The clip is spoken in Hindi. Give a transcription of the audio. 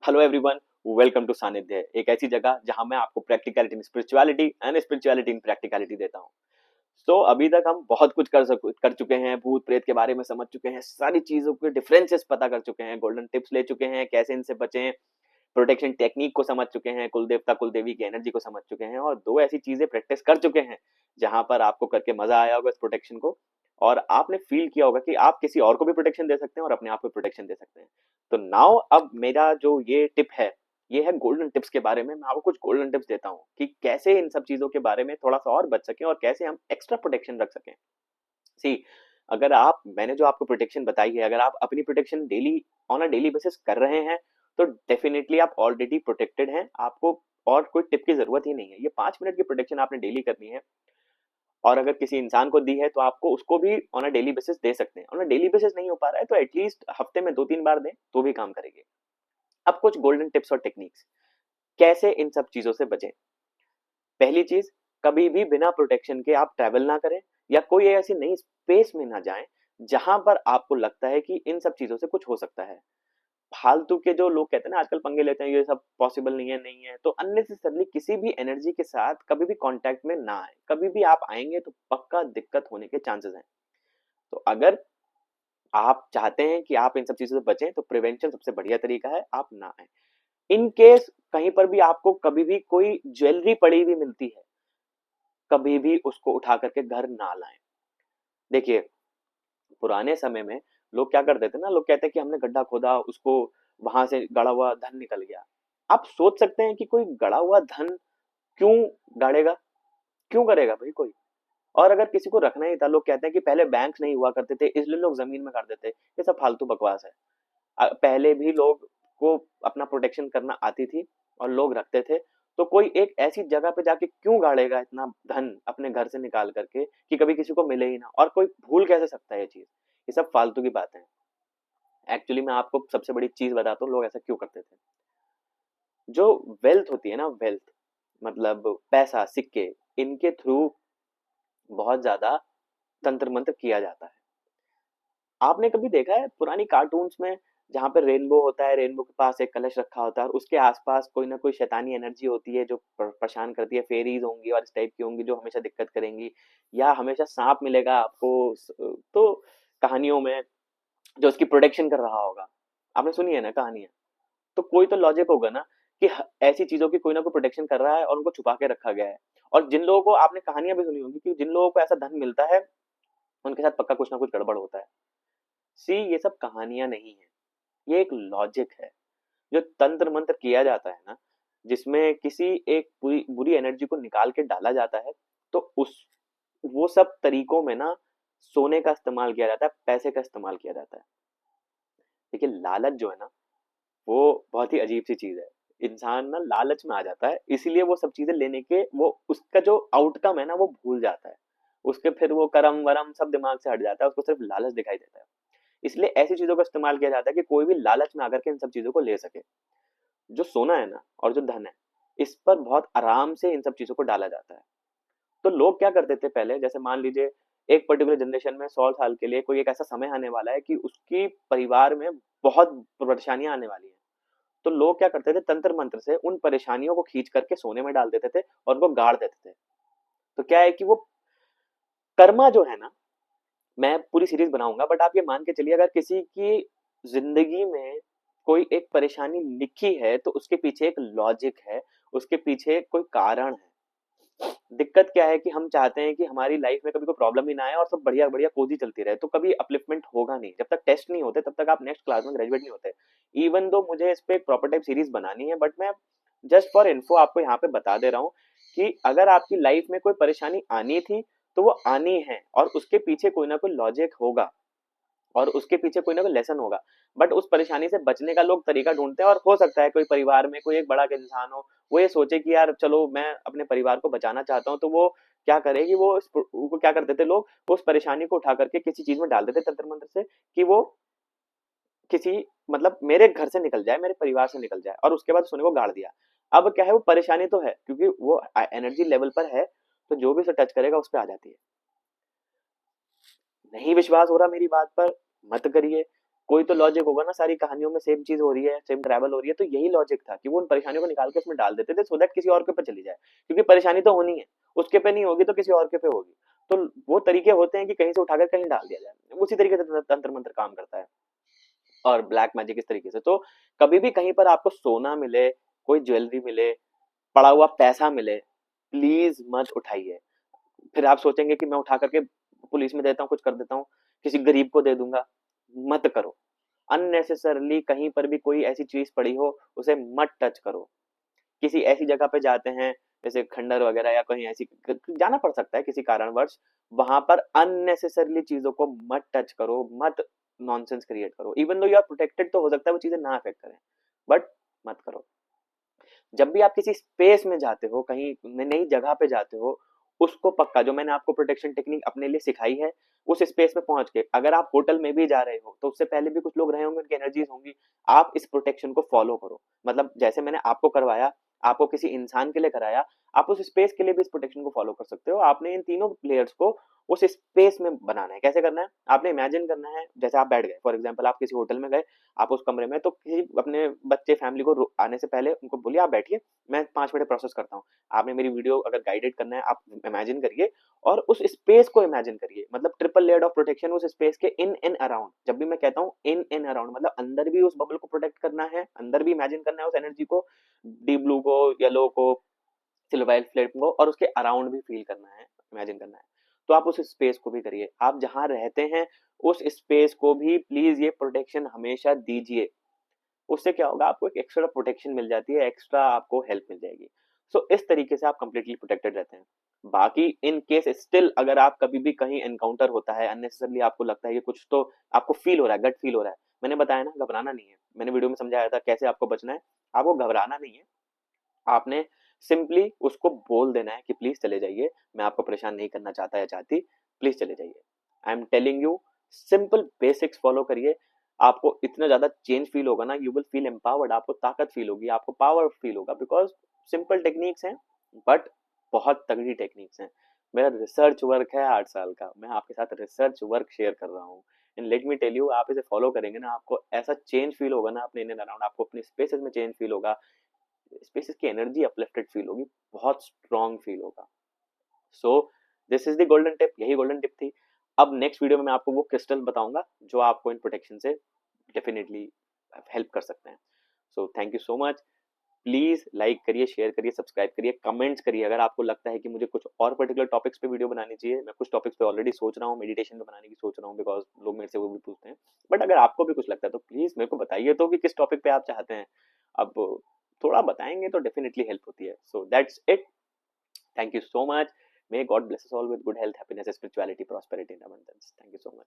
हेलो एवरीवन, वेलकम टू सानिध्य, एक ऐसी जगह जहां मैं आपको practicality in spirituality and spirituality in practicality देता हूं। तो अभी तक हम बहुत कुछ कर चुके हैं, भूत प्रेत के बारे में समझ चुके हैं, सारी चीजों के डिफरेंसेस पता कर चुके हैं, गोल्डन टिप्स ले चुके हैं, कैसे इनसे बचें, प्रोटेक्शन टेक्निक को समझ चुके हैं, कुल देवता कुल देवी की एनर्जी को समझ चुके हैं और दो ऐसी चीजें प्रैक्टिस कर चुके हैं जहां पर आपको करके मजा आया होगा इस प्रोटेक्शन को। और आपने फील किया होगा कि आप किसी और को भी प्रोटेक्शन दे सकते हैं और अपने आप को प्रोटेक्शन दे सकते हैं। तो नाउ अब मेरा जो ये टिप है, ये है गोल्डन टिप्स के बारे में। मैं आपको कुछ गोल्डन टिप्स देता हूँ कि कैसे इन सब चीजों के बारे में थोड़ा सा और बच सकें और कैसे हम एक्स्ट्रा प्रोटेक्शन रख सकें। सी, अगर आप मैंने जो आपको प्रोटेक्शन बताई है, अगर आप अपनी protection daily on a daily basis कर रहे हैं तो डेफिनेटली आप ऑलरेडी प्रोटेक्टेड हैं। आपको और कोई टिप की जरूरत ही नहीं है। ये 5 मिनट की प्रोटेक्शन आपने डेली करनी है और अगर किसी इंसान को दी है तो आपको उसको भी ऑन अ डेली बेसिस दे सकते हैं। ऑन अ डेली बेसिस नहीं हो पा रहा है तो एटलीस्ट हफ्ते में 2-3 बार दें तो भी काम करेगी। अब कुछ गोल्डन टिप्स और टेक्निक्स कैसे इन सब चीजों से बचें। पहली चीज, कभी भी बिना प्रोटेक्शन के आप ट्रैवल ना करें या कोई ऐसी नई स्पेस में ना जाएं जहां पर आपको लगता है कि इन सब चीजों से कुछ हो सकता है। फालतू के जो लोग कहते हैं ना आजकल पंगे लेते हैं, ये सब पॉसिबल नहीं है, तो अननेसेसरली किसी भी एनर्जी के साथ कभी भी कांटेक्ट में ना आए। कभी भी आप आएंगे तो पक्का दिक्कत होने के चांसेस हैं। तो अगर आप चाहते हैं कि आप इन सब चीजों से बचें तो प्रिवेंशन सबसे बढ़िया तरीका है, आप ना आए। इन केस कहीं पर भी आपको कभी भी कोई ज्वेलरी पड़ी हुई मिलती है, कभी भी उसको उठा करके घर ना लाएं। देखिए, पुराने समय में लोग क्या करते थे ना, लोग कहते हैं कि हमने गड्ढा खोदा, उसको वहां से गड़ा हुआ धन निकल गया। आप सोच सकते हैं कि कोई गड़ा हुआ धन क्यों गाड़ेगा, क्यों करेगा भाई कोई। और अगर किसी को रखना ही था, लोग कहते हैं कि पहले बैंक नहीं हुआ करते थे इसलिए लोग जमीन में कर देते, ये सब फालतू बकवास है। पहले भी लोग को अपना प्रोटेक्शन करना आती थी और लोग रखते थे। तो कोई एक ऐसी जगह पे जाके क्यों गाड़ेगा इतना धन अपने घर से निकाल करके कि कभी किसी को मिले ही ना, और कोई भूल कैसे सकता है ये चीज। ये सब फालतू की बातें हैं। एक्चुअली मैं आपको सबसे बड़ी चीज बताता हूँ लोग ऐसा क्यों करते थे। जो वेल्थ होती है ना, वेल्थ मतलब पैसा, सिक्के, इनके थ्रू बहुत ज्यादा तंत्र मंत्र किया जाता है। आपने कभी देखा है पुरानी कार्टून्स में जहाँ पे रेनबो होता है, रेनबो के पास एक कलश रखा होता है और उसके आसपास कोई ना कोई शैतानी एनर्जी होती है जो परेशान करती है, फेरीज होंगी और इस टाइप की होंगी जो हमेशा दिक्कत करेंगी, या हमेशा सांप मिलेगा आपको तो कहानियों में जो उसकी प्रोटेक्शन कर रहा होगा। आपने सुनी है ना कहानियां। तो कोई तो लॉजिक होगा ना कि ऐसी चीजों की कोई ना कोई प्रोटेक्शन कर रहा है और उनको छुपा के रखा गया है। और जिन लोगों को आपने कहानियां भी सुनी होंगी कि जिन लोगों को ऐसा धन मिलता है उनके साथ पक्का कुछ ना कुछ गड़बड़ होता है। सी, ये सब कहानियां नहीं है, ये एक लॉजिक है। जो तंत्र मंत्र किया जाता है ना, जिसमें किसी एक बुरी बुरी एनर्जी को निकाल के डाला जाता है, तो उस वो सब तरीकों में ना सोने का इस्तेमाल किया जाता है, पैसे का इस्तेमाल किया जाता है। देखिए, लालच जो है ना, वो बहुत ही अजीब सी चीज है। इंसान ना लालच में आ जाता है, इसीलिए वो सब चीजें लेने के वो उसका जो आउटकम है ना वो भूल जाता है। उसके फिर वो करम वरम सब दिमाग से हट जाता है, उसको सिर्फ लालच दिखाई देता है। इसलिए ऐसी चीजों का इस्तेमाल किया जाता है कि कोई भी लालच में आकर के इन सब चीजों को ले सके। जो सोना है ना और जो धन है, इस पर बहुत आराम से इन सब चीजों को डाला जाता है। तो लोग क्या करते थे पहले, जैसे मान लीजिए एक पर्टिकुलर जनरेशन में 100 साल के लिए कोई एक ऐसा समय आने वाला है कि उसकी परिवार में बहुत परेशानियां आने वाली हैं। तो लोग क्या करते थे, तंत्र मंत्र से उन परेशानियों को खींच करके सोने में डाल देते थे और उनको गाड़ देते थे। तो क्या है कि वो कर्मा जो है ना, मैं पूरी सीरीज बनाऊंगा बट आप ये मान के चलिए, अगर किसी की जिंदगी में कोई एक परेशानी लिखी है तो उसके पीछे एक लॉजिक है, उसके पीछे कोई कारण है। दिक्कत क्या है कि हम चाहते हैं कि हमारी लाइफ में कभी कोई प्रॉब्लम ही ना आए और सब बढ़िया बढ़िया कोजी चलती रहे, तो कभी अपलिफ्टमेंट होगा नहीं। जब तक टेस्ट नहीं होते तब तक आप नेक्स्ट क्लास में ग्रेजुएट नहीं होते। इवन दो मुझे इस पे एक प्रॉपर टाइप सीरीज बनानी है, बट मैं जस्ट फॉर इन्फो आपको यहाँ पे बता दे रहा हूँ कि अगर आपकी लाइफ में कोई परेशानी आनी थी तो वो आनी है और उसके पीछे कोई ना कोई लॉजिक होगा और उसके पीछे कोई ना कोई लेसन होगा। बट उस परेशानी से बचने का लोग तरीका ढूंढते हैं और हो सकता है कोई परिवार में कोई एक बड़ा इंसान हो, वो ये सोचे कि यार चलो मैं अपने परिवार को बचाना चाहता हूँ, तो वो क्या करेगी, वो क्या करते थे लोग, वो उस परेशानी को उठा करके किसी चीज में डाल देते तंत्र मंत्र से कि वो किसी मतलब मेरे घर से निकल जाए, मेरे परिवार से निकल जाए, और उसके बाद सोने को गाड़ दिया। अब क्या है, वो परेशानी तो है क्योंकि वो एनर्जी लेवल पर है, तो जो भी उसे टच करेगा उस पर आ जाती है। नहीं विश्वास हो रहा मेरी बात पर, मत करिए। कोई तो लॉजिक होगा ना, सारी कहानियों में सेम चीज हो रही है, सेम ट्रैवल हो रही है, तो यही लॉजिक था कि वो उन परेशानियों को निकाल के उसमें डाल देते थे, सो दैट किसी और के ऊपर चली जाए, क्योंकि परेशानी तो होनी है, उसके पे नहीं होगी तो किसी और के पे होगी। तो वो तरीके होते हैं कि कहीं से उठाकर कहीं डाल दिया जाए, उसी तरीके से तंत्र मंत्र काम करता है। और ब्लैक मैजिक इस तरीके से। तो कभी भी कहीं पर आपको सोना मिले, कोई ज्वेलरी मिले, पड़ा हुआ पैसा मिले, प्लीज मत उठाइए। फिर आप सोचेंगे कि मैं उठा करके पुलिस में देता हूँ, कुछ कर देता हूँ, किसी गरीब को दे दूंगा। मत करो। अननेसेसरली कहीं पर भी कोई ऐसी चीज पड़ी हो, उसे मत टच करो। किसी ऐसी जगह पे जाते हैं, जैसे खंडर वगैरह या कहीं ऐसी जाना पड़ सकता है किसी कारणवश, वहां पर अननेसेसरली चीजों को मत टच करो, मत नॉनसेंस क्रिएट करो। Even though you are protected, तो हो सकता है वो चीजें ना अफेक्ट करें, बट मत करो। जब भी आप किसी स्पेस में जाते हो, कहीं नई जगह पे जाते हो, उसको पक्का, जो मैंने आपको प्रोटेक्शन टेक्निक अपने लिए सिखाई है, उस स्पेस में पहुंच के, अगर आप होटल में भी जा रहे हो तो उससे पहले भी कुछ लोग रहे होंगे, उनकी एनर्जीज होंगी, आप इस प्रोटेक्शन को फॉलो करो। मतलब जैसे मैंने आपको करवाया, आपको किसी इंसान के लिए कराया, आप उस स्पेस के लिए भी इस प्रोटेक्शन को फॉलो कर सकते हो। आपने इन तीनों लेयर्स को उस स्पेस में बनाना है। कैसे करना है? आपने इमेजिन करना है, जैसे आप बैठ गए, फॉर एग्जाम्पल आप किसी होटल में गए, आप उस कमरे में, तो किसी अपने बच्चे फैमिली को आने से पहले उनको बोलिए आप बैठिए, मैं 5 मिनट प्रोसेस करता हूँ। आपने मेरी वीडियो अगर गाइडेड करना है, आप इमेजिन करिए और उस स्पेस को इमेजिन करिए, मतलब ट्रिपल लेयर ऑफ प्रोटेक्शन उस स्पेस के इन एंड अराउंड। जब भी मैं कहता हूँ इन एंड अराउंड, मतलब अंदर भी उस बबल को प्रोटेक्ट करना है, अंदर भी इमेजिन करना है उस एनर्जी को, डीप ब्लू को, येलो को, सिल्वर फ्लेम को, और उसके अराउंड भी फील करना है, इमेजिन करना है। तो आप उस स्पेस को भी करिए, आप जहां रहते हैं उस स्पेस को भी प्लीज ये प्रोटेक्शन हमेशा दीजिए। उससे क्या होगा, आपको एक एक्स्ट्रा प्रोटेक्शन मिल जाती है, एक्स्ट्रा आपको हेल्प मिल जाएगी। सो इस तरीके से आप कंप्लीटली प्रोटेक्टेड रहते हैं। बाकी इन केस स्टिल अगर आप कभी भी कहीं एनकाउंटर होता है, अननेसेसरली आपको लगता है कि कुछ तो आपको फील हो रहा है, गट फील हो रहा है, मैंने बताया ना, घबराना नहीं है। मैंने वीडियो में समझाया था कैसे आपको बचना है। आपको घबराना नहीं है, आपने सिंपली उसको बोल देना है कि प्लीज चले जाइए, मैं आपको परेशान नहीं करना चाहता या चाहती, प्लीज चले जाइए। I am telling you, simple basics follow करिए, आपको इतना ज्यादा चेंज फील होगा ना, यू विल फील एम्पावर्ड, आपको ताकत फील होगी, आपको पावर फील होगा, बिकॉज सिंपल टेक्निक्स हैं, बट बहुत तगड़ी टेक्निक्स हैं। मेरा रिसर्च वर्क है 8 साल का, मैं आपके साथ रिसर्च वर्क शेयर कर रहा हूँ। And let me tell you, आप इसे फॉलो करेंगे ना, आपको ऐसा चेंज फील होगा ना अपने इन एंड अराउंड, आपको अपने स्पेसेस में चेंज फील होगा, स्पेसेस की एनर्जी अपलिफ्टेड फील होगी, बहुत स्ट्रॉन्ग फील होगा। So this is the golden tip, यही गोल्डन टिप थी। अब नेक्स्ट वीडियो में मैं आपको वो क्रिस्टल बताऊंगा जो आपको इन प्रोटेक्शन से डेफिनेटली हेल्प कर सकते हैं। So thank you so much. Please like करिए, शेयर करिए, सब्सक्राइब करिए, कमेंट्स करिए। अगर आपको लगता है कि मुझे कुछ और पर्टिकुलर टॉपिक्स पे वीडियो बनानी चाहिए, मैं कुछ टॉपिक्स पे ऑलरेडी सोच रहा हूँ, मेडिटेशन पे बनाने की सोच रहा हूँ, बिकॉज लोग मेरे से वो भी पूछते हैं। बट अगर आपको भी कुछ लगता है तो प्लीज मेरे को बताइए तो कि किस टॉपिक पे आप चाहते हैं। अब थोड़ा बताएंगे तो डेफिनेटली हेल्प होती है। So that's it, thank you so much. May God bless us all with good health, happiness, spirituality, prosperity, and abundance. Thank you so much.